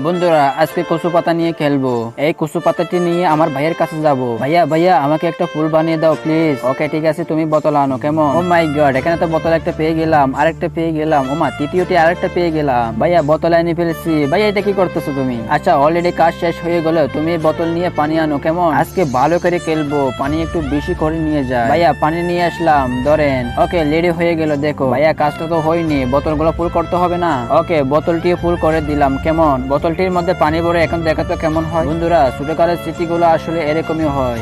বন্ধুরা আজকে কচু পাতা নিয়ে খেলবো। এই কচু পাতাটি নিয়ে আমার ভাইয়ের কাছে যাব। ভাইয়া ভাইয়া আমাকে একটা ফুল বানিয়ে দাও প্লিজ। ওকে ঠিক আছে, তুমি বোতল আনো। কেমন? ও মাই গড, এখানে তো বোতল একটা পেয়ে গেলাম, আরেকটা পেয়ে গেলাম। ওমা, তৃতীয়টি আরেকটা পেয়ে গেলাম। ভাইয়া বোতল এনে ফেলেছি। ভাইয়া এটা কি করতেছো তুমি? আচ্ছা অলরেডি কাজ শেষ হয়ে গেল, তুমি বোতল নিয়ে পানি আনো। কেমন? আজকে ভালো করে খেলবো, পানি একটু বেশি করে নিয়ে যায়। ভাইয়া পানি নিয়ে আসলাম, ধরেন। ওকে রেডি হয়ে গেল। দেখো ভাইয়া কাজটা তো হয়নি, বোতলগুলো ফুল করতে হবে না? ওকে বোতলটি ফুল করে দিলাম। কেমন? বোতলটির মধ্যে পানি ভরে এখন দেখা তো কেমন হয়। বন্ধুরা ছোটকালের স্মৃতিগুলো আসলে এরকমই হয়।